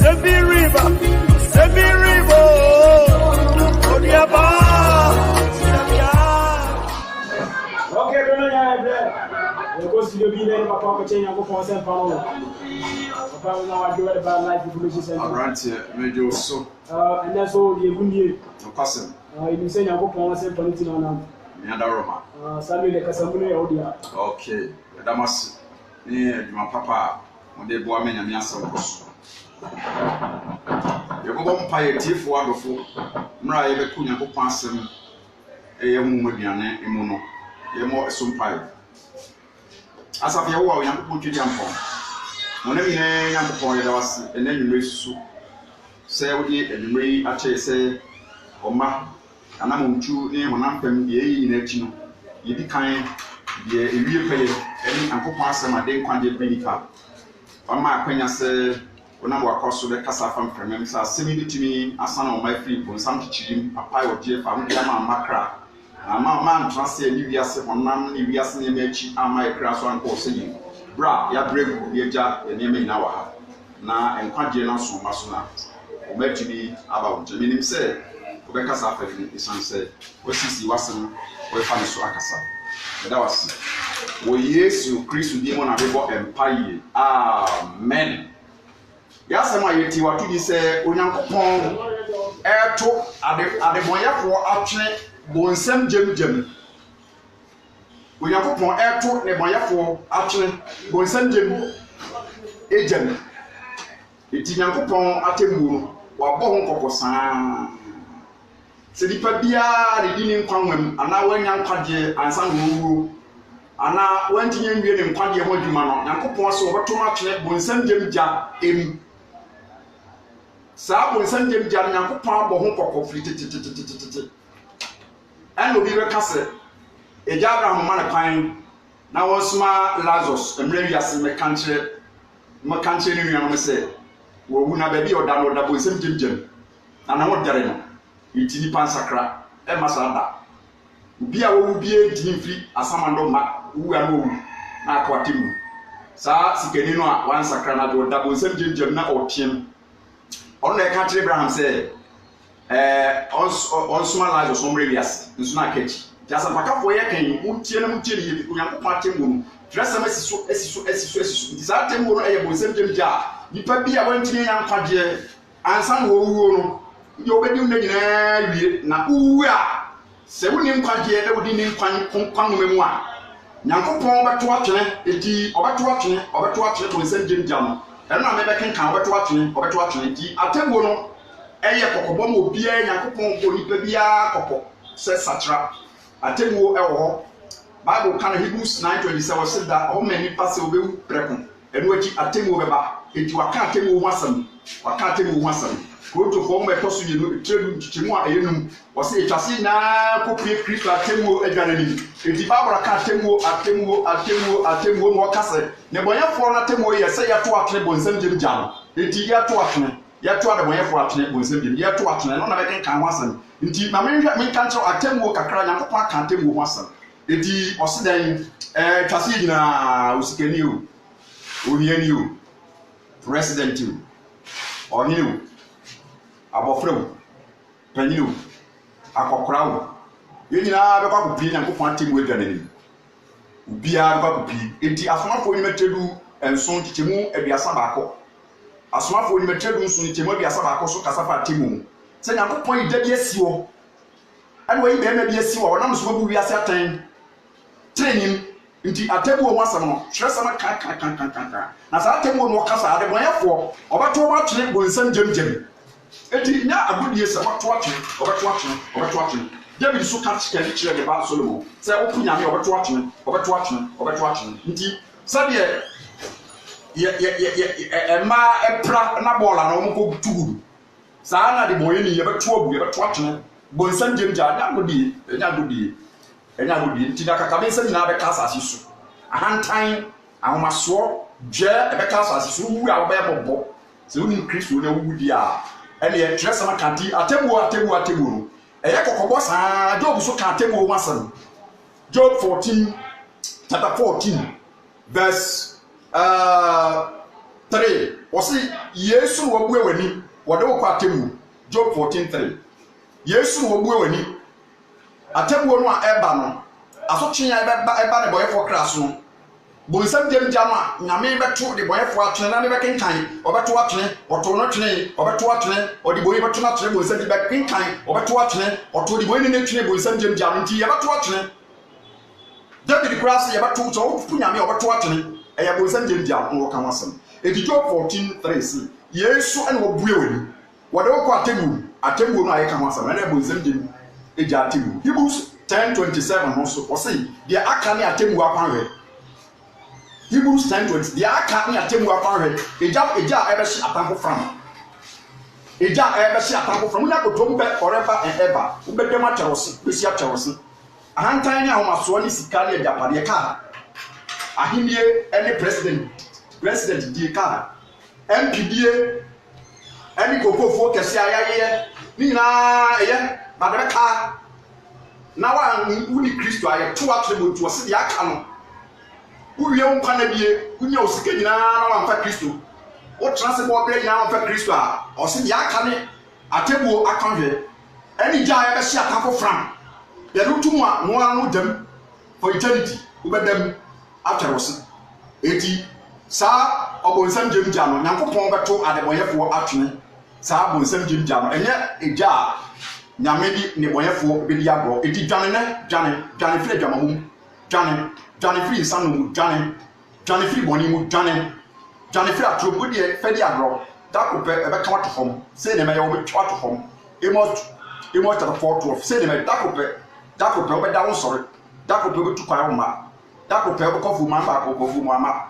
Every river, Odiaba. Okay, don't know. Go see the video. Papa, change your phone. Send power. Papa, now I do it about life information center. Right here, radio so. And that's all the good year. No person. You say your phone. Send policy on. Nyanda Roma. Samuel the Casamune audio. Okay, Damas. Yeah, my papa. When they boy me, I'm answer us. You go on pay tiff for before. Mra ebe kunya ko pansem. Mu aduane emu no. Ye mo esum pay. Asafia wo Yankopon twedi ampon. Mo na mi Yankopon ye da wase enanwure susu. Se wo di enwure ache se oma ana mo ntu ne honam pam de yi na achi no. Ye di kan de ewie pay eni Yankopon asem ade kwande benipa. Ama akwanya se onam wakoso de kasa fam premium sa semi bitimi asana o my free bon sam chichirim apai odie fa ho dia ma makra. Ama man transe ni wiase honam ni wiase ne machi ama ekra so anko seyin bra ya bregu ye ja ye ne me na wa ha na enkwagye na so maso na o machi bi aba o je minim se o be kasa fa ni isan se o sisi wasem o fa ne so akasa da wasi wo Yesu Kristo di mo na bebo empire amen ya sema yeti watu di se Onyankopon eto adeboyefo atwe bonsam jemjem Onyankopon eto ne boyefo atwe bonsam jem ejam eti Nyankopon atembu no wabɔ ho kokosan se dipa bia de di ni nkwanwam ana wanya nkwagye ansa no wuo ana wantinye nwie ne nkwagye ho dwuma no Nyankopon so obeto atwe bonsam jemja em sa bonsam jemja Nyankopon abɔ ho kokofri titititititi and obi be kase eja Abraham man kwan na wonsuma Lazarus emre wiase me kanche ni nua no se wo wu na ba bi oda no da bonsam jemjem na wo dere no itini pansakra e masada obi a wo bi edini mfiri asamando ma wu a no na akwatimu sa sikeni no a wansakra na do da bonsam jemjem na otiem ono na kanche Abraham se on suma lajo so mre wiase nso na kachi jasa pakafo ye kan mutie na mutie ne yebi Onyankopon atemmu no dresa esiso nti sa atemmu no eye bonsam jemja nipa bi a wantini yankwagye ansa no wuo no yo bedi na nyina wie na uwu a se woni nkwagye na wodi ni kwan mu a Nyankopon beto atwene enti obeto atwene bonsam jemja no na me beken kan obeto atwene enti atemmu no eye kokobo mo bia Nyankopon ko nipa bia kokko se satra atemwo ewo ho Bible kan Hebrews 9:27 said that all many pass obewu preko enu achi atemwo beba eti waka atemwo ho asam ko to fo mo ekoso yenu tredu chichimu a yenum wo se etwase na ko pie Kristo atemwo adwanani eti Bible ka atemwo mo kase ne boyefo na atemwo ye se yato atene bonsam jemja no eti yato atene yato adeboyefo atene bonsam jemja yato atene no na be kan ho asam nti na me kan tro atemwo kakra Nyankopon aka atemwo ho asam eti osidan twase nyina usikani o oniani o president o onini o abofra o panyi o akokora o yenyina be kwa kopi Nyankopon atemwo adwanani ubia be kwa kopi enti asomafo ni metredu enson chichemu aduasa baako asomafo ni metredu enson chichemu aduasa baako so kasafa atemwo se Nyankopon idadi asiwo anu yi be na bi asiwo wonam so bu wiase atan training nti atemwo ho asam no hwesama kan na sa atemwo no kasa ade boyefo obato atwene bonsam jemjem eti nya agudie se obato atwene David so ka chike de ba Solomon se opu nyame obato atwene nti sade ma epra na bola na omko tugudu sa na de boye ni yebeto atwene bonsam jemja enya gudi nti da kaka bensa nyina be kasa asisu ahantan ahomaso je be kasa asisu wu a be bobbo se uni Kristo na wu di a ene ye tresa na kanti atemwo no eye kokobo sa Job so ka atemwo wasam Job 14 chapter 14 verse 3 Osi Yesu wo bue wani wode wo kwa atemu Job 14:3 Yesu wo bue wani atemu no a eba no aso twea eba ne boyefo kras no bonsam dem jama nyame beto de boyefo atwene na ne bekenkan obeto atwene oto no twene obeto atwene odi boyi beto na twene bonsam de bekenkan obeto atwene oto di boyi ne twene bonsam dem jama nti ye beto atwene David Christ ye beto so nyame obeto atwene eye bonsam dem jama wo kan wasem edi Job 14:3 Yesu ene wo bue wani wode wo kwa atemu no aye kan wasem na bonsam dem eja atemu Hebrews 10:27 also o say the akane atemu apanwe Hebrews 10:20 the akane atemu apanwe eja ebe shi atanko from eja ebe shi atanko from na kotom be forever and ever ubedem acherose besi acherose ahantan ni ahomaso ni sika ni ejapade ka ahimie any president die ka MPDA any kokofo kese ayaye ni na eye badebe ka na wa uni Kristo aye to atrebo to se dia aka no uwie nkwa na bie unya osike nyina na wa mfa Kristo o transe bo bia nyina wa mfa Kristo a o se dia aka ne atebuo akanhwe ani gya ya be hia atako fram ya rutumu a no anu dem for eternity ubedem atwerose eti sa obonsam jemja no nyankopon beto adeboyefo atwene sa obonsam jemja no enye egya nyame di ne boyefo bedi agro eti dwane firi dwamamum dwane firi sanu dwane firi boni mu dwane firi atrobo de fedi agro dakope ebe kama to fom se ne me yo betwa to fom emo ta 4:12 se ne me dakope obe da won sori dakope betu kwa ma dakope obe kofu ma ba kofu mu ama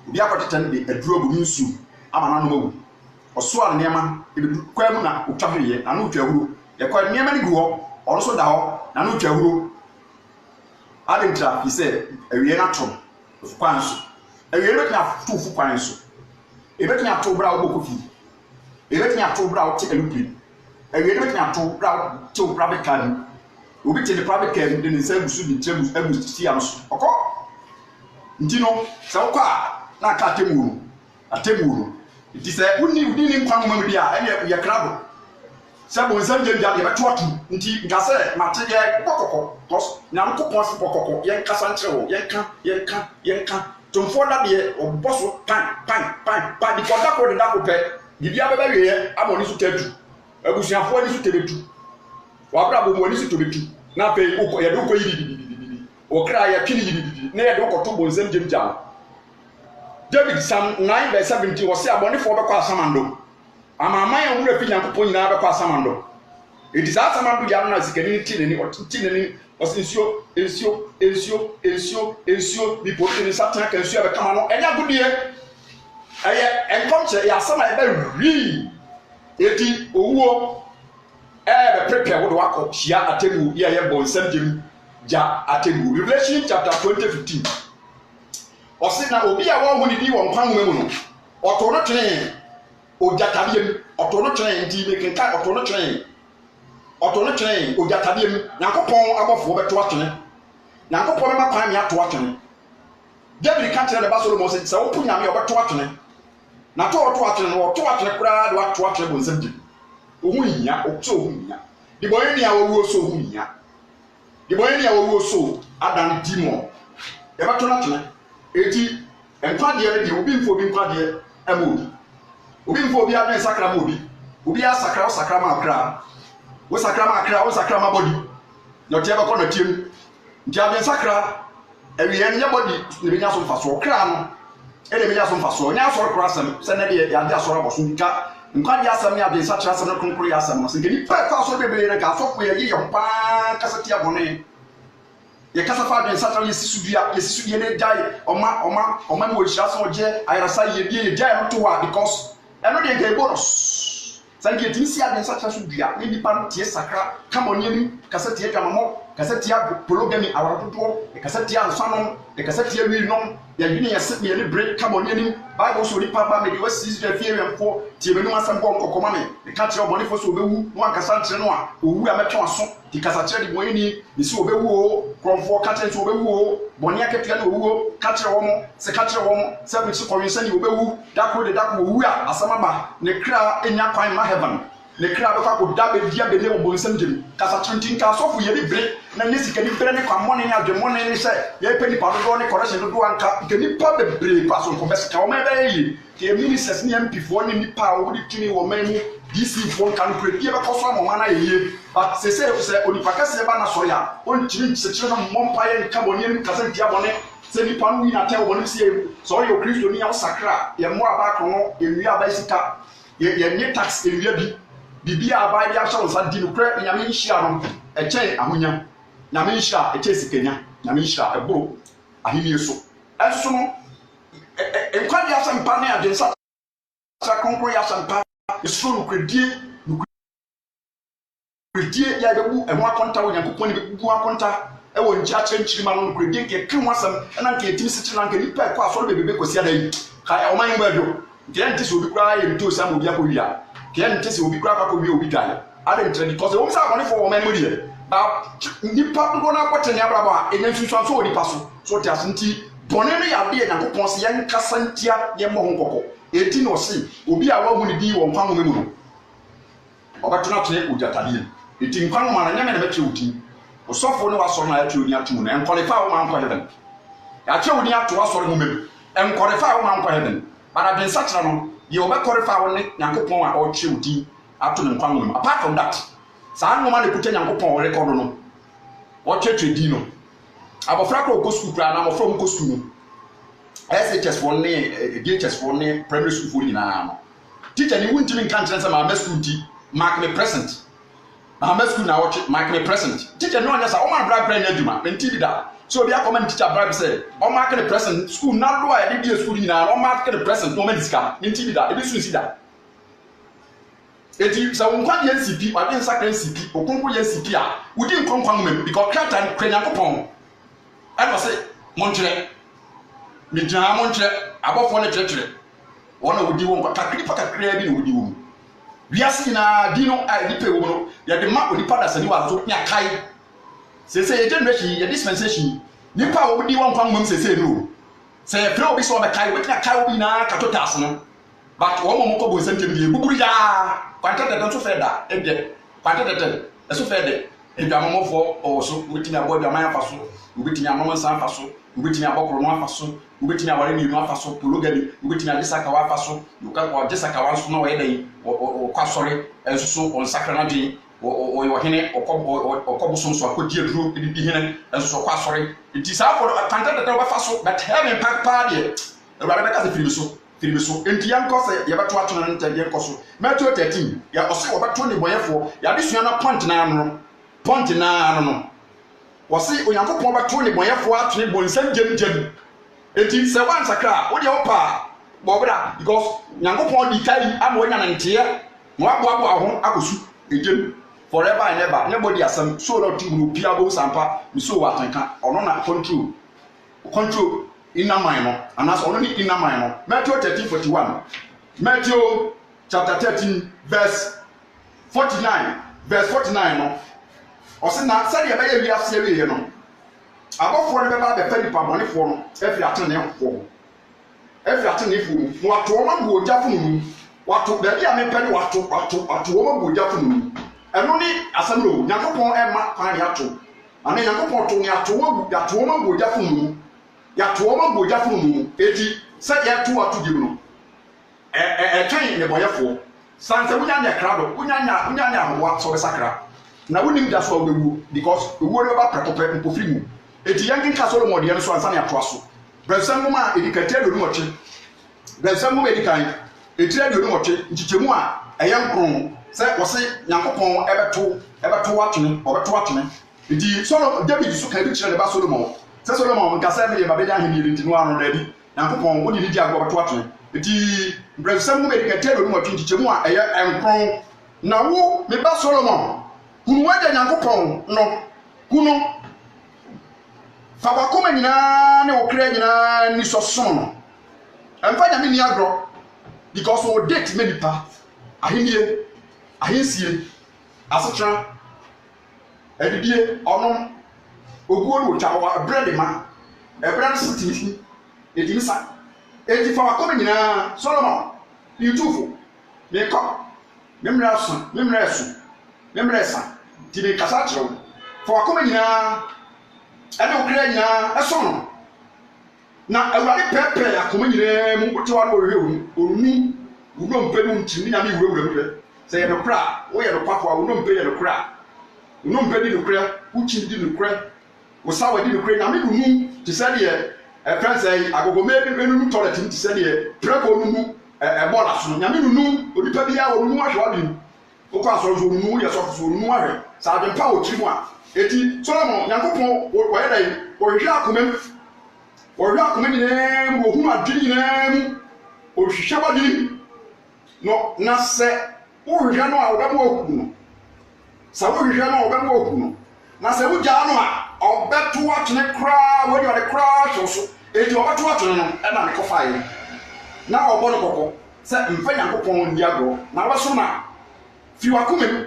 bi akoteten de aduro bu nsu ama na no mawu oso a nema ebe kwa mu na otwa hweye na no otwa huro ekwa niema ni guo ono so da ho na no twa huro adintra fi se ewie na tom kwan so ewie no na to fu kwan so ebe tnya to bra wo kofi ebe tnya to bra wo te alupi ewie no tnya to bra te private car obi te private car de ne se busu bi trebus abu si am so okọ ndino se okọ na ka atemuru it is a uni ni nkwan mo bi a ene ye krabo sabo nsam je bia be toatu nti ngase mate ye kokoko kos nyam kopon se kokoko yen kasa nchewo yen ka tonfo da de oboso pan di koda ko de da ko pe bibia be be ye amoni su tetu abusuafo ni su tebetu wa bra bo mo ni su tebetu na pe uko ye do ko yidi o kra ya twini yidi na ye do ko to bo nsam je bia David Psalm 9:17 was say abonifo be kwa asamando amama ya wura fi nyankopon nyina be kwa asamando it is asamando ya na sikani tineni ensio bi potini satan kan su be kama no enya gudie eye enkomche ya asama e be ri eti owuo be prepare wo do akọ hia atemu ya ye bon samjem ja atemu Revelation chapter 20:15 osina obi a wo hu ni bi won kwan mu no oto no twene ojatabiem oto no twene ndi mekenka oto no twene ojatabiem nyankopon abofo beto atwene nyankopon ma kwan mi ato atwene David ka tire de ba Solomon se wo pu nyame obeto atwene na to oto atwene no oto atwene kura de ato atwene bonsam di ohu hia oto ohu hia di boy ni a wo so ohu hia di boy ni a wo so adan dimo e beto na atwene eti enkwade de obi mfo bi nkwade amodi obi mfo bi adwen sakra ma obi asakra ma akra wo sakra ma body no tie be ko no tiem ntia adwen sakra ewie ne body ne be nya so mfaso okra no e de be nya so mfaso nya so okra asem se ne de ya de asoro aboso nka nkwade asem ne adwen sakra asem no konkro ya asem no se ngeni pa fa so be be ne ka afofo ye ye pa kasati abone ye kasa fa adwen sakra yesisu ye ne dai oma mo hira so je ayarasa ye die dai no to wa because eno de nke bonus sangi etimi si adwen sakra so dua ni nipa tie sakra kamoni ni kasa tie twamamo kasa tia polygamy awadodo kasa tia ansanom kasa tia winom ya dwene ya se me break carbon anim bible so ripa ba me de wasi Israel fie wemfo tie menum asem bɔ nkɔkɔma me ka kyerɛ ɔbɔne fo so obewu no ankasa kyerɛ no a owu a metwe aso di kasa kyerɛ di moyini ni si obewu o krɔmfo ka kyerɛ so obewu o bɔne akatua na owu o ka kyerɛ wɔn se ka kyerɛ wɔn se bi so kɔwensa ni obewu dako de dako owu a asama ne kra enya kwan ma heaven ne kra be kwa ko da be dia be ne wo bonsam gem kasa trentin ka sofo ye bibre na ne sika ni bere ne kwa monne ne adwe monne ne se ye pe ni pa do ne correction do anka ke ni pa bebre pa so ko be sika o me be yi ke ministers ni MP fo ne ni pa wo di tuni wo man ni DC fo kan kure die be ko so amoma na ye but se oni pa kase ba na so ya on tiri se tiri na mompa ye nka boni ni kasa dia bone se ni pa no wi na te wo ne se so ye Kristo ni ya sakra ye mo aba ko no ewi aba sika ye ni tax ewi bi bibia abai ya sha onsa di no kre nyame nhia no echen ahonya nyame nhia eche sikenya nyame nhia eboro ahimie so enso no enkwadi asempa na adensa sa konkro ya asempa eso no kredie ya bebu ehwo akonta wo nyankopon ne bebu akonta ewo nja chenchirima no kredie ke kenwo asem na nke etimi sichira nka nipa ekwa asoro bebebe kosi adai ka o man gbadio nke ntisi obi kura ye nto sam obi akowia kian ntisi obi kura akọ wi obi dai ade ntre because wo msa akọ ne for wo man muri e ba nipa do na akọte ne abrabo a enya nsusu so onipa so te asinti bone no ya de nyankopon se yen kasantia ye mo ho nkokọ eti no se obi a wa hu ne di wo nkwan mu no obato na tene ojatade eti nkwan ma na nyame na betwe oti osofo ne waso na ya twe oni atu no enkolefa wo man kwa heaven ya twe oni atu waso no mem enkolefa wo man kwa heaven para ben satra no ye obekorefa wo ne nyankopon a o twe odi ato ne nkwan mu apart from that saa no ma ne kuta nyankopon o record no o twetwe di no abofra ko ko school kra na mo from ko school no SHS for ne DHS for ne primary school for nyina no teacher ni wuntimi nkan kyerɛ sɛ ma school ti mark me present ma school na watch mark me present teacher no anya sa o ma bra bra na adwuma enti bi da so obi akoma teacher bra say o mark the present school na do a de school nyina o mark the present no ma disika enti bi da e bi so si da eti sa wonkwa de NCP wa de nsakra NCP okonko ye NCP a wudi nkonkwan mem because kratan krenyankopon I was say montre mi jaa montre abofo ne kyerɛkyerɛ wona wudi won kakri pakakra bi na wudi won wiase na di no a di pe wo no ye de ma onipa da sani wa so nya kai sese ye generation ye dispensation nipa wo wudi won kwan mem sese no se ye pro bi so be kai we nya kai wo bi na katotas no but wo mo ko bo sentem bi buburu ya kwanta da so feda e de kwanta da so feda e dwa mo fo o so wetimi abo dwa man afa so wetimi anom san afa so wetimi abokoro no afa so wetimi aware ni no afa so polygamy wetimi adesaka wa afa so yuka wa adesaka wa so no we dai o kwasore enso so on sakra na dwen o hene okobo so so akodi aduro di hene enso so kwasore enti sa for kwanta da wa afa so but heaven pack pa de eware be ka se firibi so enti yanko se ye beto ato na ntade yanko so Matthew 13 ya ose wo beto ne boyefo ya de sua na point na no wose onyankopon beto ne boyefo ato ne bonsam gem enti se wan sakra wo de opa bobra because nyankopon di kai ama onya na ntie mo aboabo aho akosu egem forever and ever nobody asem so no ti mu pia bo sampa mi so wa tanka ono na control inner mind no anas ono ni inner mind no Matthew 13:41 Matthew chapter 13 verse 49 no o se na sare be ye wiase ye no abofo no be ba be pani pa bone fo no efi atene fo mo ato ma bu oja fo no wato be bia me pani wato wo ma bu oja fo no eno ni asem no nyakopon e ma kwan ya to ana nyakopon to ni ato wo ma bu oja fo no ya to ma bu oja fo no eti se ya to ato gem no twen ne boyefo sanse wunya ne krado wunya ahowa so be sakra na wunim da so obewu because owo re ba pretope mpofiri mu eti yankin ka Solomon de so ansa ne ato aso brensam ma edikate do nuoche brensam ma edikan etire do nuoche nchichemu a eyenkron se wose nyankopon ebeto watene obeto watene eti Solomon David so kan bi kire ne ba Solomon se Solomon nka se me ba be jan hini enti no anu da bi nyankopon wo di agbo obeto watene eti brensam ma edikate do nuoche nchichemu a eyenkron na wo me ba Solomon hunu waje nyankopon no kuno fa wakoma nyina ne okra nyina ni soso no emfa nyame ni agro because we date many pa ahenie ahensie asetra edidie onom oguo wo twa bread ma bread sitini edimisa edi fa wakoma nyina Solomon YouTube me ko memreso tibi kasa tro fa wakoma nyina ene okra nyina esono na awurade pepe akoma nyina mu otewa no ohwe onu uno mpenu ntimi na me wurawura se ye no kra wo ye no pafo uno mpe ye no kra uno mpe di no kra uchi di no kra wo sawa di no kra na me nu ti se de friends say agogo me enu toilet ti se de preko nu bola so na me nu odipa bia wo nu ahwe wadin wo kwa so zo nu ye so so nu ahwe sa de pa o tri mu a eti Solomon Yankopon wo ye dai wo hwe akoma nyina mu ohun adwini nyina mu o hwehwe wadin no na se wo hwehwe no a wo bɛmo oku no sa wo hwehwe no a wo bɛmo oku no na se wo gya no a ɔbɛto atene kra wo de ɔde kra hwe so eti ɔbɛto atene no ɛna ne kɔfae na ɔbɔ no kɔkɔ sɛ mfa Yankopɔn ndi agro na wɔso na fi wakoma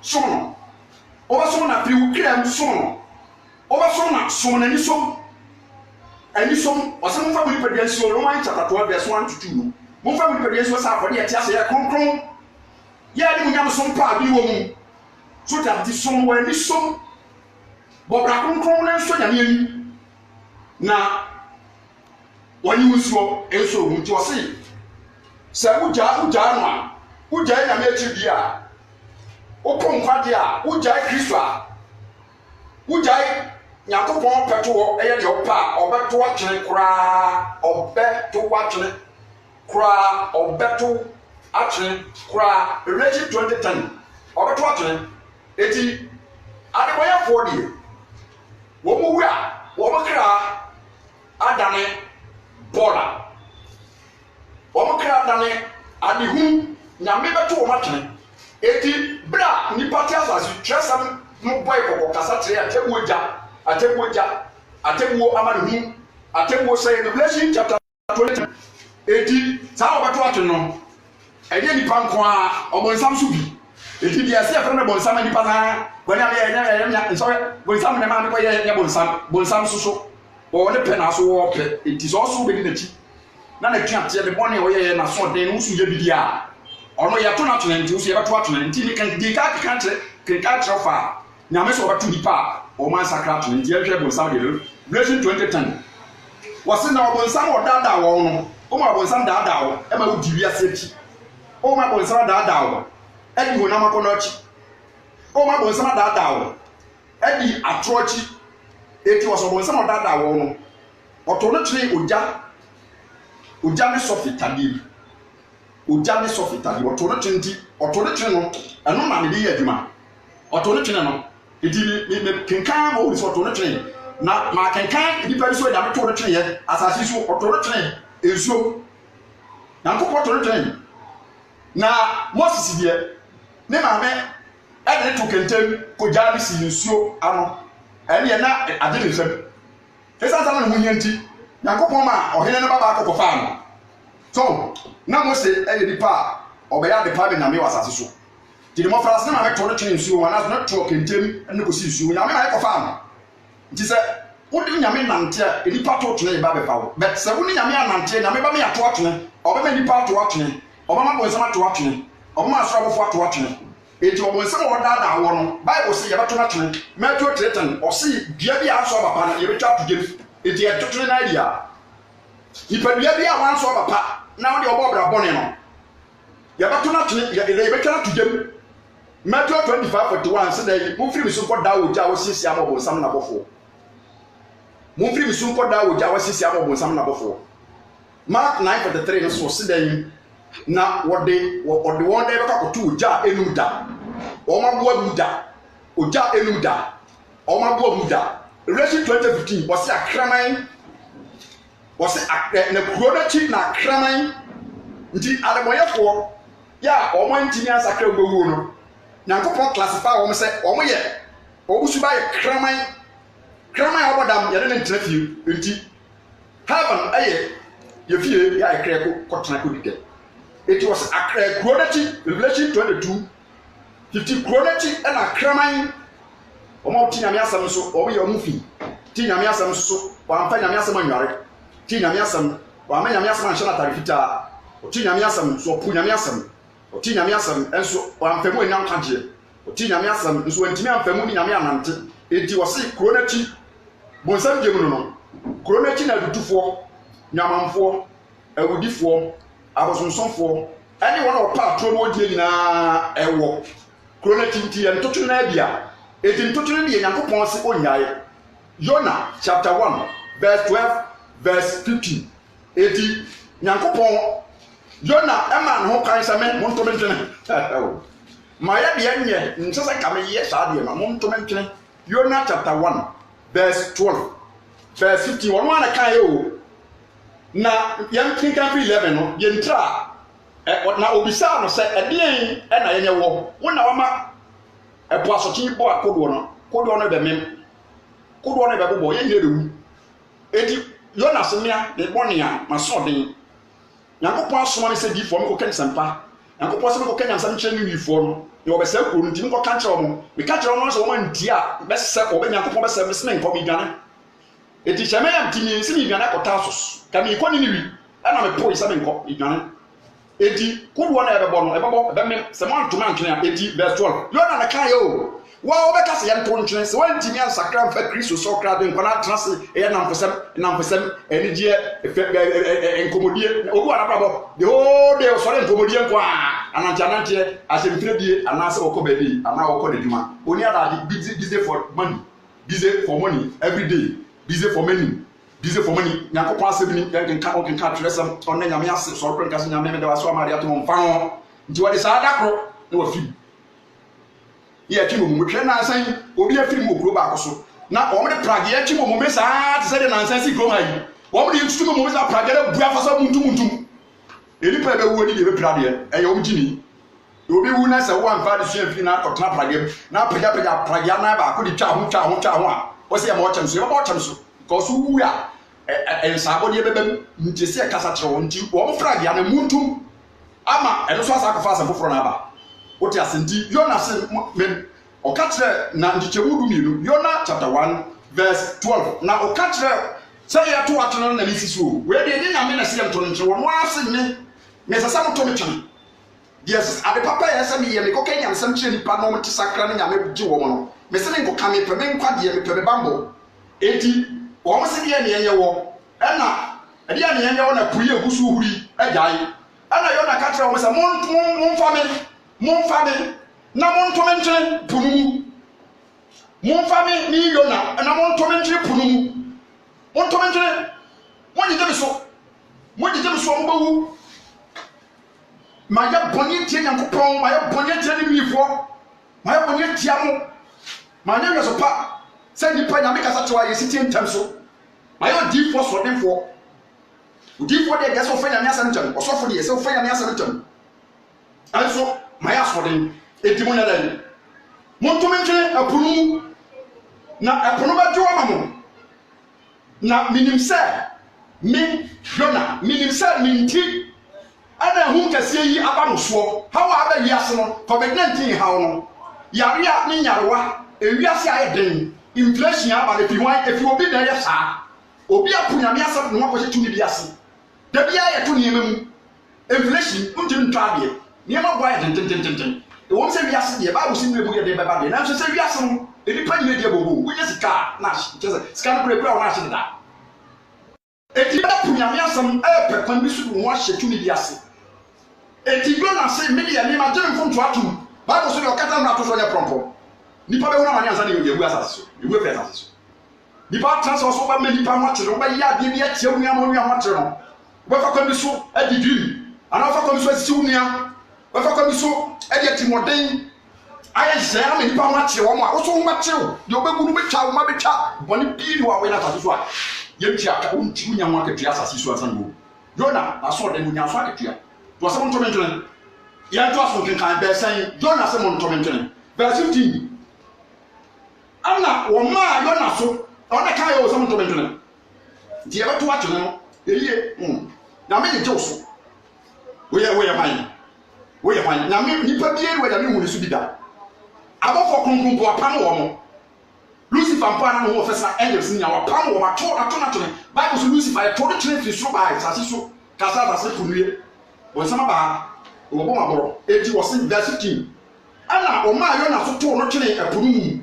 so no ɔbɛso na fi ukram so no ɔbɛso na so na ni so ani so ɔsɛ mfa mo nipadua nsi o Roman chapter 12 verse 1 to 2 no mfa mo nipadua nsi o sa afɔde ɛte ase yɛ kronkron yɛ de mo nyam so mpa bi wɔ mu so that the son wɔ ani so bɔ bra kronkron na nso nyame ani na wɔnyi nsuo enso mu nti ɔse sɛ wogya no a wogya nyame akyi bi a wopɔ nkwade a wogya Kristo a wogya Yankopɔn pɛto wɔ ɛyɛ de ɔpa ɔbɛto atwene koraa Revelation 20:10 ɔbɛto atwene eti adebɔyɛfoɔ deɛ wɔn mu wu a wɔn kra adane bɔɔla wɔn kra adane adehu nyame bɛto wɔn atwene eti bra nipa te asase twɛsɛm no bɔyɛ kɔkɔ kasa kyerɛ atemuo amanehu atemuo sɛ Revelation chapter 20 eti saa obeto ato no ɛde nipa nko a ɔbonsam so bi eti bi ɛsɛ ɛfɛ no bonsam nipa na wɔne ade ɛnya nsɔre bonsam ne ma ne kɔyɛ ɛnya bonsam so wɔne pɛ na so wɔ pɛ eti so ɔso bedi n'akyi na na twa ate de bɔne ɔyɛ na so den no so yɛ bidi a ɔno yɛ to na to nti so yɛ bɛto ato nti ne kan di ka kyerɛ fa nyame so ɔbɛto nipa o man sakra to nti ehwe bonsam de Revelation 20:10 wose na bonsam odada wo no o ma bonsam dada wo e ma wo di wiase akyi o ma bonsam dada wo e di honam akɔnɔ akyi o ma bonsam dada wo e di atro akyi eti wo so bonsam odada wo no ɔto no tire ogya ne sofitade ɔto no tire nti ɔto no tire no ɛno na ne de yɛ adwuma ɔto no tire no edi me kenkan mo so to no twen na ma kenkan di pa so da me to no twen ye asase so to no twen ensuo na nkopɔ to no twen na Moses die ne ma me e de to kentem ko ja bi si ensuo ano ɛne na ade ne nsɛm esa sa na ho nyanti na nkopɔ ma ɔhene ne baba akɔkɔ fa no so na Moses e di pa ɔbɛya de pa be na me wasase so ti mo frase na me to no twen nsuo wana na to kentem ne ko si nsuo nyame na ekɔ fa no nti sɛ wodi nyame nante a enipa to twen ba be fa wo but sɛ woni nyame anante nyame ba me ato atwen ɔbɛma nipa ato atwen ɔbɛma bonsam ato atwen ɔbɛma asrabofo ato atwen eti ɔbonsam wɔdada wo no bible sɛ yɛbɛto na twen Matthew 3:10 ɔse dua bi aso bapa na yɛbɛtwa to gem eti ɛtotwe na dia nipa dua bi a wanso bapa na wode ɔbɔ bra bɔne no yɛbɛto na twen yɛbɛtwa na to gem Matthew 25:41 said that mufiri misumpo da oja wasisi amobo nsam na bofo mufiri misumpo da oja wasisi amobo nsam na bofo Mark 9:43 so said that na wode won da beka kotu oja enuda o ma bo abuda oja enuda o ma bo abuda Revelation 20:15 was akraman was na kuro da chi na akraman nti ademoyefo ya o mo ntini asakra gbowo no Yankopɔn classify wɔn sɛ wɔn yɛ obusu ba ye kraman abodam yɛde ne ntena fie enti heaven aye ye fie ya ekre ko tena ko dide it was akra kronati Revelation 22:50 kronati na kraman omo ti nyame asem so omo ye omo fi ti nyame asem so wa amfa nyame asem anware ti nyame asem wa ama nyame asem anhye na tare fita o ti nyame asem so pu nyame asem o ti nyame asem enso wa amfa mu enyam kagye o ti nyame asem nso wantimi amfa mu ni nyame anante enti wo se kronati bonsam gemu no kronati na dudufo nyamamfo awudifo abosonsonfo ani wona opa atro no odie nyina ewo kronati nti en totu na bia eti ntotu ne Nyankopon se onyaye Jonah chapter 1 verse 12 verse 15 eti Nyankopon Jonah ema ne ho kan se me monto mentene ma ya bia nye nsese ka me ye saa de ma monto mentene Jonah chapter 1 verse 12 verse 15 wonu ana kan ye o na yam kinkan fi 11 no ye ntra na obisa no se edien e na ye wo wona wama epo asochi bo akodo no be mem kodo no be bo ye nyerewu eti Jonah semia de bonia masodin Nyankopon asoma me se di fo me ko kan sampa Nyankopon se me ko kan sampa nche ni wifo no ye obesa kuro nti me ko kan kire omo me ka kire omo so omo nti a be se obe Nyankopon be se me se nko mi dwane eti cheme yam tini si mi dwane akota asos ka mi ko ni wi ana me po isa me nko mi dwane eti kodo no ebe bo no ebe bo be me se mo antuma ntwene eti verse 12 Jonah na kan yo wa obeka se yam to ntwene se wantimi ansakra mfa Kristo so kra de nkona trase e namfosem enije enkomodie obu ana brabo the whole day so re enkomodie nko anantie asemfredie anase okobedi ana okodeduma oni ada busy for money every day busy for money Nyankopon asebini yankenka tresem onne nyame ase so prenka se nyame me de waso amade ato mfa ho nti wode saa dakro na wafi ye twi mo hwe na ansan obi afiri mo kuro ba akoso na o me prage ye twi mo me saa te se de na ansan si kuro hayi o me twi mo me saa prage na bua fa so muntum elipa be wo ni de be prade e ye o mjini obi wu na se wo anfa de so afiri na akotna prage na pega prage na ba ko di twa ho a o se ye mo chem so ye mo chem so ko so wu ya ensabo de bebem nti se kasa kire wo nti wo mo prage na muntum ama eno so asa kofa asa foforo na ba what you asenti Jonah say men okatre na ndichewudu mienu Jonah chapter 1 verse 12 na okatre say ya to atno na misiso we de nya me na se mto nche won ase me sasa mto me twene yes ade papa ya se me ye me kokanya nsam kire nipa no mte sakra na nya me gye wo no me se ne nkoka me pe me nkwade me pe me bambo enti wo mo se de ne yenye wo na de ne yenye wo na puye gusu huri agyae ana Jonah katre wo se Monfame na montomentene punumu monfame ni Jonah na montomentene punumu montomentene monjije so mbawu ma ya bonye tie Nyankopon ma ya bonye tie ni mifo ma ya bonye tie mo ma nya nyaso pa se nipa nya me kasa tewa ye sitie ntam so ma ya di fo so defo di fo de gaso fa nya me asem ntam osofo de ye se fa nya me asem ntam also maya sodin edimo na dai montomentene apunu na apunu ba jo amamo na minimse min Jonah minimse minti ana hu kase yi aba no so hawa aba yi ase no covid-19 hawo no yare a ni nyarewa ewiase ayeden inflation aba le piwan efi obi na ya saa obi apunya me asem no akose tuni bi ase da bia ye to niema mu inflation untim ntwade niema boy tenten e won se wiase de ba wo se nwe bu ye de beba de na so se wiase no e bi pani de bobo wo je sika na chese sika no kura wo na hye da e ti ba punya me asem e pe kwan bi su wo hye tuni bi ase e ti go na se me de me ma je mfom to atum ba wo so de okata na to so nya prompo nipa be wona mani ansa de ye bu asase so e bu fe asase so nipa transfer so ba me nipa mo tere ba ya de bi atia wo nya mo nya mo tere no wo fa kwan bi so e di dream ana fa kwan bi so si wo nya we fa kwami so e de timoden aye se am nipa ho ache wo mo a wo so ho mache wo de obegu no betwa wo ma betwa boni biiri wa we na ta so a ye tia ka wo nti nya ho akatua asase so asan go Jonah aso de nya so akatua to asem ntomentene ya to aso kan be san Jonah asem ntomentene verse 15 ana wo ma Yona so ona kan yo so mo to bentene di e beto atwe no eyiye na me de so we man na me nipa bi eri we da me hu ne su bi da abofo kronkron bo apam wo mo Lucifer mpa na ho ofesa angels nya wa pam wo ma to na to ne Bible so Lucifer e to do tire fi so ba asase so kasa se kunue wo sama ba wo bo ma boro eti wo sin verse 15 ana o ma Yona so to no twene apuru mu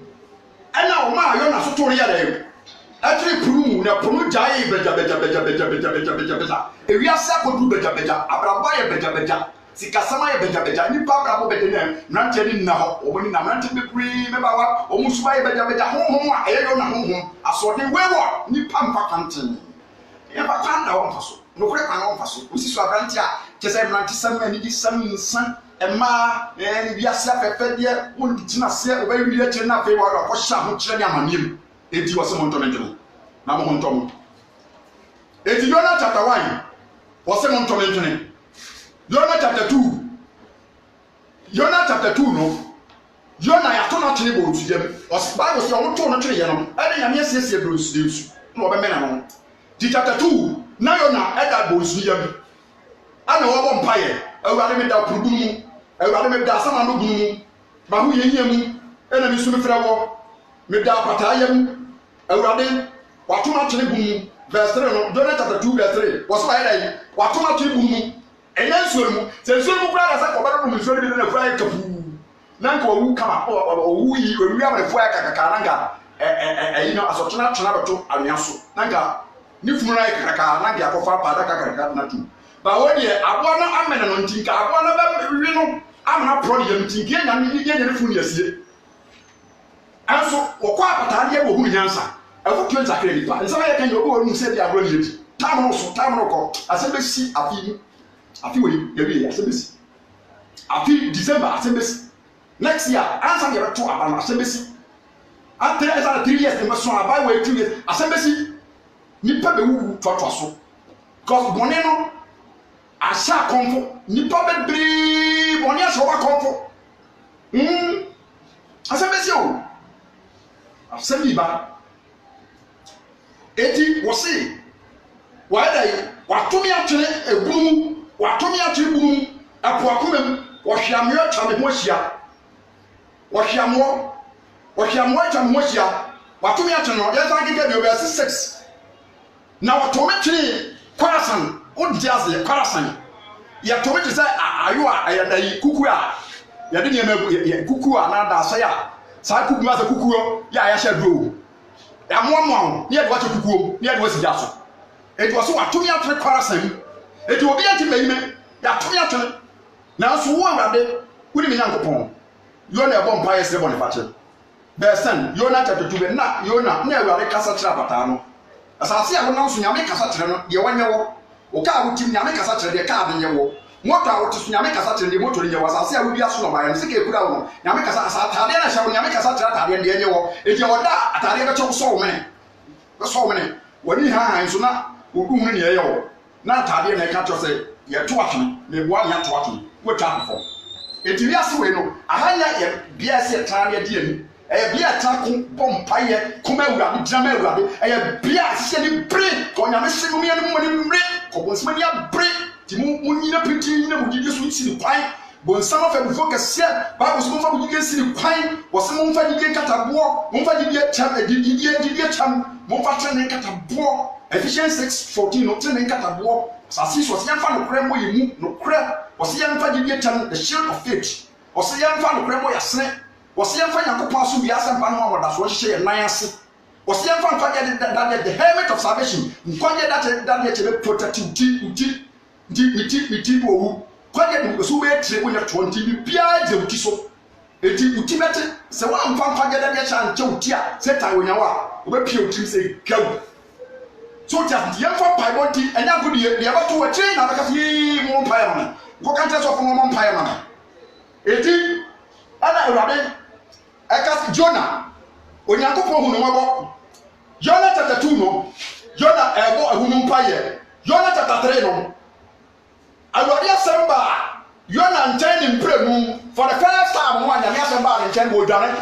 ana o ma Yona so to no ya da atri puru mu na puru jaye beja ewiase akodu beja abrabo ye beja sikasama ye beja ni pa abrabo beja na nante ni na ho oboni na nante be kuri me ba wa omusuba ye beja honhom a ye Yona honhom asode wewo ni pa mfa kanten ye ba kan da won faso no kure kan won faso osi so abranti a kese nante sam ani di sam nsan ema ni biase afefe de won gitina se obayi ye kire na fe wa ko sha ho kire ni amanim eti wase mo ntomentene na mo ntom eti Yona chapter 1 wase mo ntomentene Yona chapter 2 no Yona ya to na twene bo tujam wase Bible say o to no twene ye no ade nyame asiesie bro nsudesu na obe mena no di chapter 2 na Yona eda bo nsuyam ana wo bo mpaye awurade me da purubu mu awurade me da sama no gunu mu ba hu ye hiam ena mi su me fra wo me da patayam awurade watuma twene gumu verse 3 no John chapter 2 verse 3 was by that watuma twene gumu enya nsuo mu se nsuo mu kura da sa ko ba no nsuo bi na fura ya kapu na nka owu kama owu yi owu ya ba fura ya kakaka na nka yi no asotuna tona beto anua so na nka ni fumura ya kakaka na nka akofa pa da kakaka na tu ba wodi abo no amena no ntinka abo no ba wi no amana pro ye ntinka nya ni ye ne funu yasie anso wokwa apatade ye wo hu nyansa afo tuen zakre ni pa nsa ya kan yo wo nu se dia bro ni yedi tam no ko asembesi afi we ye asembesi afi December asembesi next year ansa ye to aba no asembesi after 3 years dem so aba we 2 years asembesi nipa be wu twatwa so cause bone no asha konfo nipa be bri bone asha wa konfo asembesi o asemi ba eti wosi waidai watomi atwene egunu watomi atwene egunu apo akomem wohwiamyo atwame ho ahia wohwiamwo atwame ho ahia watomi atwene no yesa gege bi obesi 6 na watomi twene kwarasan odiase kwarasan ya tomi tse ayo a ayadai kuku a yade ne ma kuku a na da asa ya sa kuku ma sa kuku ya ya sha do ya moamo ni ade wache kukuom ni ade wasi jaso eti waso watomi atwe kwarasan eti obi ati mayime ya tomi atwe na so wo awade wudi me nyankopon Yona ebo mpaye sere bone fache besan Yona chapter 2 na Yona na awade kasa tira pata no asase ya wona so nyame kasa tire no de wanyewo o ka wutim nyame kasa tire de ka de nyewo moto a wote so nyame kasa tire de moto de nyewo asase ya wudi aso no baye se ka ekura wo nyame kasa asa tade na hya wo nyame kasa tire tade de nyewo eti oda atade be cho so wo mene wani ha nso na odu hu ne ye wo na tade na ka cho se ye to atwe me bo anya to atwe wo twa afọ eti wi ase we no ahanya ye bia se tade de ani bia ta ko bompaye kuma awurade drama awurade bia se ni bre ko nyame se no me ani mo ni mre ko bonsema ni abre ti mu nyina piti nyina mu didi so nsi ni kwan bonsama fa bufo kase ba so mo fa didi nsi ni kwan wo se mo fa didi katabo mo fa didi cham didi cham mo fa tene katabo Ephesians 6:14 no tene katabo sasi so se yamfa no kure mo yimu no kure wo se yamfa didi cham the shield of faith wo se yamfa no kure mo yasene wo se yamfa yakopon so bi asempa no awoda so hye nan ase wo se yamfa nkwage that the helmet of salvation nkwage that ye chebe protect uti owu kwage no so we tire wo nya 20 bi bia je uti so eti uti mete se wa mfa nkwage that ye cha nche uti a setan wo nya wa obepie uti se gawu so just yamfa pai body enya go de ba to we tire na ba ka fi mo pai ma ko kan tire so fo mo pai ma eti ana urade eka Jona onyankopon hu no mabo Jona chapter 2 no Jona ebo ahunu mpaye Jona chapter 3 no awade asamba Jona nchen ni mpremu for the first time mo anya me asamba nchen go dwane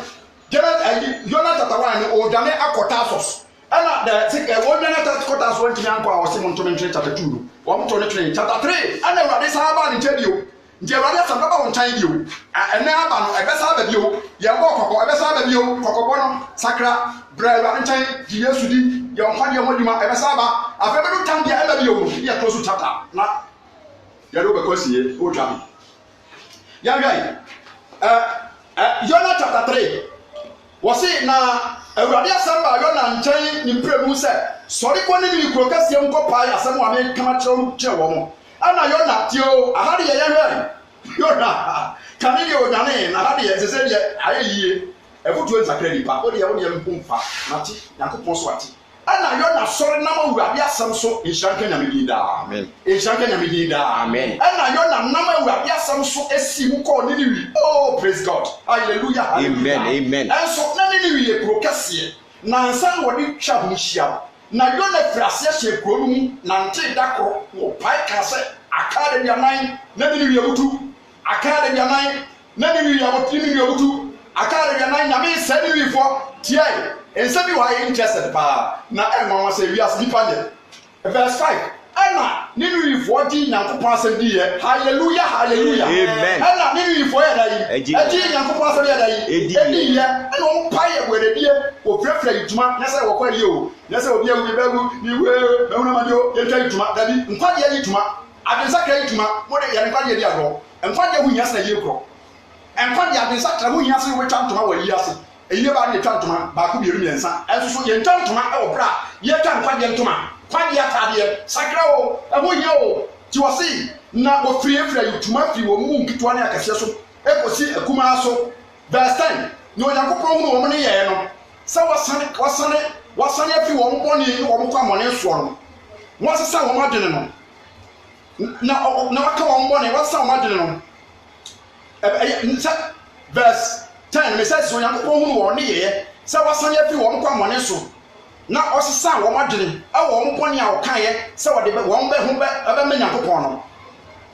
Jonah chapter 1 o dane akotasos ana the one minute kotas won tian kwa o se mo ntomen chapter 2 wo mo to ne train chapter 3 ana urade sa ba ne ntia nti urade sa ba won tan bio ene aba no ebe sa ba bio ye go kokko ebe sa ba bio kokko no sakra bra urade tan di yesu di ye nkwa de mo dima ebe sa ba afa be do tan dia ebe bio ye close chapter na ye do be kwasiye o twa ya gai Jonah chapter 3 wasi na awurade asem ba Jonah nkyɛn ni premu sɛ sɔre kɔ ne ni kuro kɛseɛ nkɔ paa asem wa me kama kyerɛ wɔ mo ana Jonah tio ahade yɛ hwɛ Jonah kane yɛ onyane na ahade yɛ sese yɛ ayɛ yie ɛfotuo nsakra nipa o de yɛ mpomfa na ti Yakobon so ati ana Jonah sɔre nam awurade asem so nhyanka nyame din da amen nhyanka nyame din da amen ana Jonah nam awurade asem so esi mu kɔ ne ni oh praise God hallelujah amen amen enso na ne ni wie kuro kɛseɛ na nsan wɔde twa ho hyia na Jonah frase hyɛ kuro no mu na nte dakoro wɔ pai ka sɛ akade bianan na ne ni wie mutu akade bianan na ne ni wie mutu akade bianan nyame sɛ ne wie fo tie ense bi wa interested pa na enwa say we as nipa de verse 5 ana ninu ifo di Nyankopon asem di ye hallelujah hallelujah amen ana ninu ifo ye da yi edi Nyankopon asem ye da yi edi ye ana on pa ye weredie o frefra ituma na say wo kwa ye o na say obi awu bebu ni we ehuna ma dio ye twa ituma da bi nkwa de ye ituma adensa kra ituma mo de ye nkwa de ye di agro nkwa de hu nya say ye kro nkwa de adensa kra hu nya say we twa ituma wa yi ase eyi ba de tantuma ba ku biiru miensa enso so ye tantuma e wo bra ye tan kwade ntuma kwade atade sakra o e mo ye o ti wo si na wo friefra yutuma fi wo mu nkitwa ne akase so e kosi akuma so verse 10 no Yakobon hu wo ne ye no sa wasane afi wo mboni ni wo kwa mone so no wo sesa wo madene no na waka wo mboni wasa wo madene no verse 10 me says so Yakobon hu wo ne ye sa wasane afi wo kwa mone so na osisa wo madene e wo mboni a wo kan ye sa wo de wo mbe hu be ebe me Yakobon no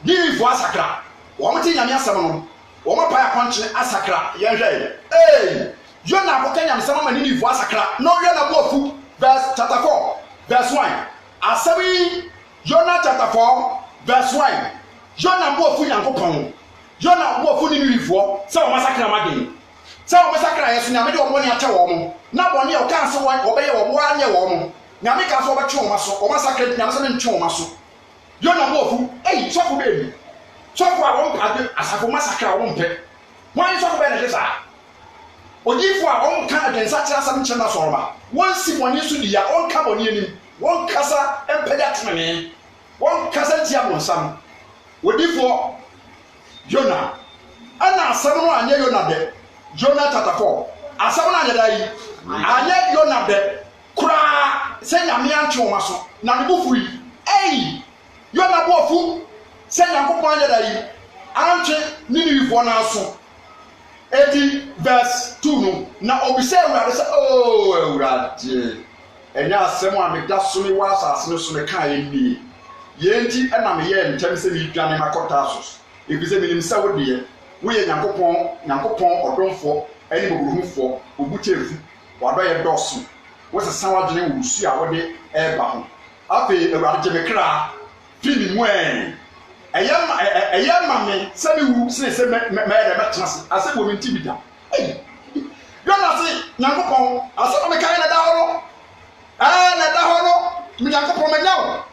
di fo asakra wo mti nyame asem no wo ma pa ya konche asakra ye hwe Jonah ko kanya msama mani ni fo asakra no Jonah bo fu verse chapter 4 verse 1 asabi Jonah chapter 4 verse 1 Jonah bo fu Yakobon Jonah bo fu ni ni fo sa wo masakra madene sa wo masakra yeso nyame de wo moni ache wo mo na boni o kan se wo be ye wo mo anye wo mo nyame ka so wo be twe wo maso wo masakra nyame se ne twe wo maso Jonah bo fu sofo be mi sofo a wo mpade asafo masakra wo mpe wan sofo be ne desa odifo a wo kan adensa kira sam kire na soroma won si boni so dia on ka boni anim won kasa empeda tene won kasa tia bonsam odifo Jonah ana asam no anye Jonah de Jonah chapter 4 asam no anye dai anye Jonah de kura se nyame antwe wo maso na ne bufu yi Jonah bo fu se Yakobon anye dai antwe ni wifo na aso edi verse 2 no na obise Awurade se Awurade enya asem a me da so me wa asase no so me kan ye yenti na me ye ntem se mi dwane makota so ebise me nim se wo de wo ye Nyankopon odonfo ani boguruhufo obuchefu wado ye doso wo se sanwadene wo su a wo de eba ho afi Awurade me kra fini mu eyama me se me wu se me de betrase ase bo me ntibida Jonah se Nyankopon ase me kan na da ho na da ho no me Nyankopon me nyawo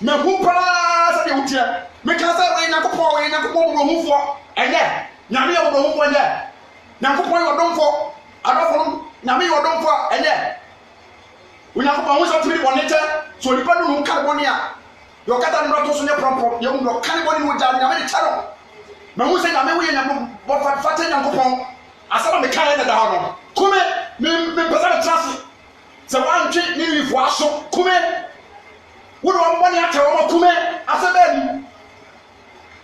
me hu pa se de wutia me kan se we Nyankopon boguruhufo enye nyame ye boguruhufo enye Nyankopon yo domfo adofo nyame yo domfo enye Nyankopon wo so tiri bonete so nipa no ka boni a yo kata no to so ne prompo ye mu ka boni no ja nyame de charo me hu se nyame wo ye nyame bo fata Nyankopon asaba me kan na da ho no kume me pesa trase se wantwe ni wifo aso kume wo do mboni ata wo kume asaba ni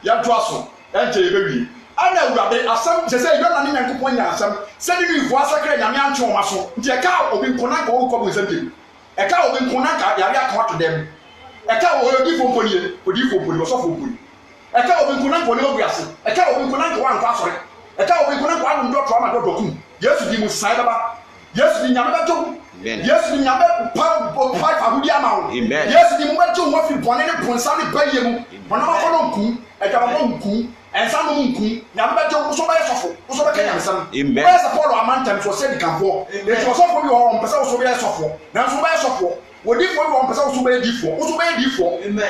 ya to aso enje ye bewi ana Awurade asam se Jonah ni Nyankopon nya asam se ni wifo asakra nyame antwe wo maso nti e ka obi nkona ka wo ko bo nsam e ka obi nkona ka yare aka to dem e ka wo odifo mponi wo so fo mponi e ka obi nkona ko ne obiase e ka obi nkona ko wan kwa sore e ka obi nkona ko anu ndo to ama do dokum yesu di mu sai baba yesu di nyame beto yesu di nyame pa ahudi ama wo yesu di mu beto wo fi bone ne ponsa ne baye mu bone ma kono nku edaba mo nku ensa no nku nyame beto so ba yesofo so ba kanya nsam ba se Paul amantam so se di kanfo e so so bi wo mpesa so ba yesofo na so ba yesofo wodi fo wo mpesa so ba yedifo so ba yedifo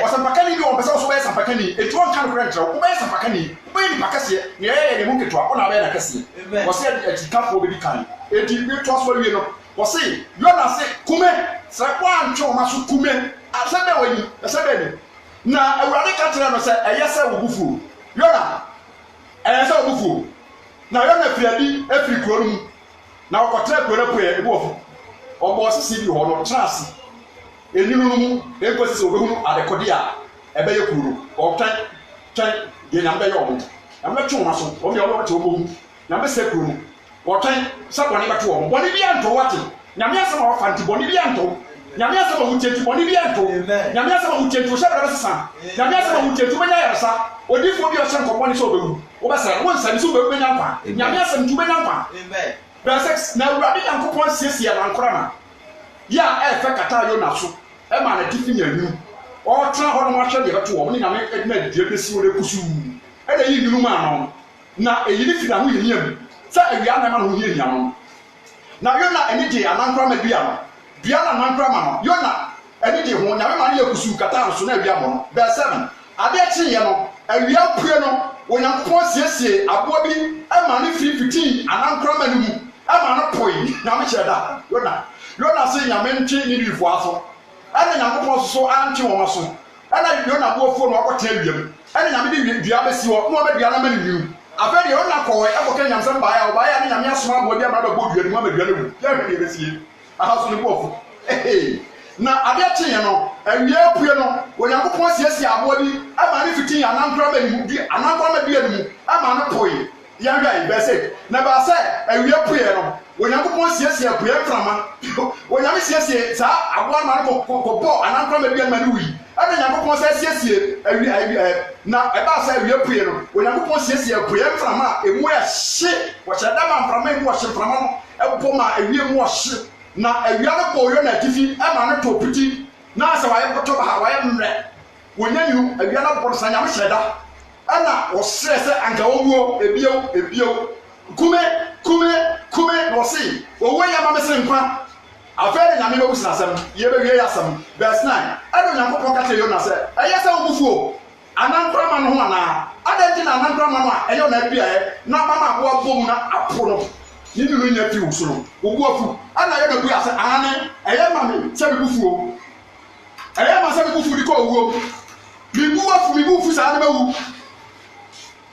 o se pakani bi wo mpesa so ba yesa pakani e tuon kan kure ntra wo ba yesa pakani wo ba yedi pakase ne ye mu ketwa wo na ba na kase wo se e kafo be bi kan e di bi to so wie no wo se Yona se kume se kwa ntwe ma so kume asebe wani asebe ni na awurade ka tira no se eyese wo bufu Yona eyese wo bufu na Yona fiadi afiri kuro mu na okotra kuro po e bo obo sisi bi ho no trasi eninu mu enkosi se obehunu adekode a ebeye kuro otan de nyambe yo omo nyambe twe ma so obi obo te obo na be se kuro mu otan sabone beto omo boni bi anto wate nyame asema wa fanti boni bi anto nyame asema wuchenti boni bi anto nyame asema wuchenti wo shabra sesa nyame asema wuchenti benya yarasa odifo bi o hye nkoponi so obewu wo be sara won sani so obewu benya mpa nyame asema tu benya mpa amen verse 6 na urade yankopon siesie na nkora na ya efe kata Yona so e ma na tifi nyanyu o tra ho no ma hwe de beto wo ni nyame edina die besi wo de kusu e de yi nunu ma no na eyi ni fi na ho yiyam sa awia na ma no ho yiyam na Yona eni de anankra ma bia no bia na anankra ma no Yona eni de ho nyame ma na yakusu kata so na awia mo no verse 7 ade chi ye no awia pue no onyankopon siesie abo bi e ma ne fiti anankra ma no mu e ma no poi nyame cheda Yona se nyame ntwe ni bifo aso ene nyankopon so anche wo maso ene Yona bo fo no akota awiam ene nyame de dua besi wo no be dua na ma ni niu afedi Yona ko e ko kenya msem ba ya ni nyame asoma bo bia ma do bo dua ni ma dua na wu ya hwe de besi aha so ni bo fo na ade tie no awia pue no onyankopon siesie abo bi ama ni fiti anankra ma ni mu bi anankra ma bia ni mu ama no poi ya hwe be se na ba se awia pue no onyankopon siesie pue mframa onyame siesie sa abo na ko bo anankra ma bia ma ni wi ade nyankopon siesie awia na e ba se awia pue no onyankopon siesie pue mframa emu ya hye wo cheda ma mframa emu wo hye mframa no e bo ma awia mu wo hye na awia no ko Yona tifi ama no to piti na se waye boto ba waye mre wonyanyu awia no bo sa nyame hyeda ana wo sere se anka wo ebio kume wo si wo ya ma mesere nkwa afere nyame no busina asem ye be wie asem verse 9 ado nyankopon ka te Yona se eyese wo bufuo anankra ma no ho ana adanti na anankra ma no a eyo na bia na mama abo abom na apo no ni nunu nya fi usoro ogu afu ana Yona bu ase ane eye ma me se bi bufuo eye ma se bi bufu di ko owuo mi bu afu sa na bawu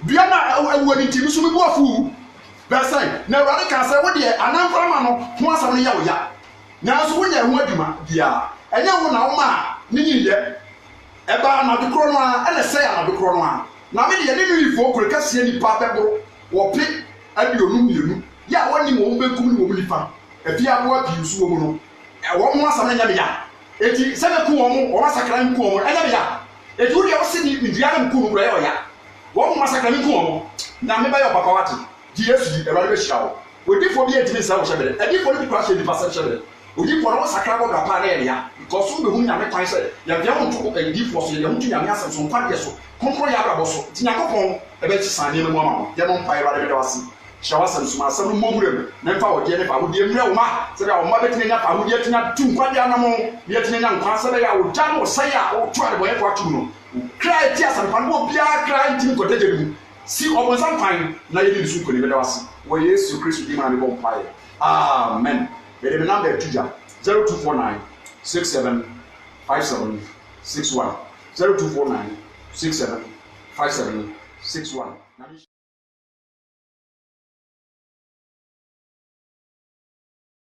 bia na awu ni ti so mi bu afu verse na Awurade ka se wo de anankra ma no ho asam ne ya wo ya na so wo nya ho aduma bia enye wo na wo ma ni nyiye eba na de kro no a ele se ya na de kro no a na me de ye ni ifo kro kasie ni pa bebo wo pe abionu mienu ya woni mo bekum ni wo nifa efi abo abi su wo mu no e wo mo asam nya be ya eti se be ku wo mo wo masakra nku wo mo nya be ya eti wo de wo se ni ndua na nku no kro ya wo mo masakra nku wo mo na me ba yo papa wate di Yesu e ba be hia wo odifo bi etimi sa wo hyebere edifo ni kwa hye di pasa hyebere odifo no sakra go grapa na ya because wo be hu nyame kwan se ya bia wo nto edifo so ya hu nyame asem so mpa de so konkro ya bra so ti nyakopon e be chisane mu ama mo ye mo mpa ira de be wase shawasem suma asem mo murem na mfa wo de ne fa wo de mre wo ma se da wo ma betine nya fa wo de tinya tu nkwa de anamo ye tinya nya nkwa se be ya wo ja no se ya wo tu ade boye kwa tu no cry ti asem pa no bia cry ti ko teje du si obonsan kwan na ye di su ko ne be da wase wo Yesu Kristo di ma ne bo mpa ye amen be the number tuja 0249 67 57 61 0249 67 57 61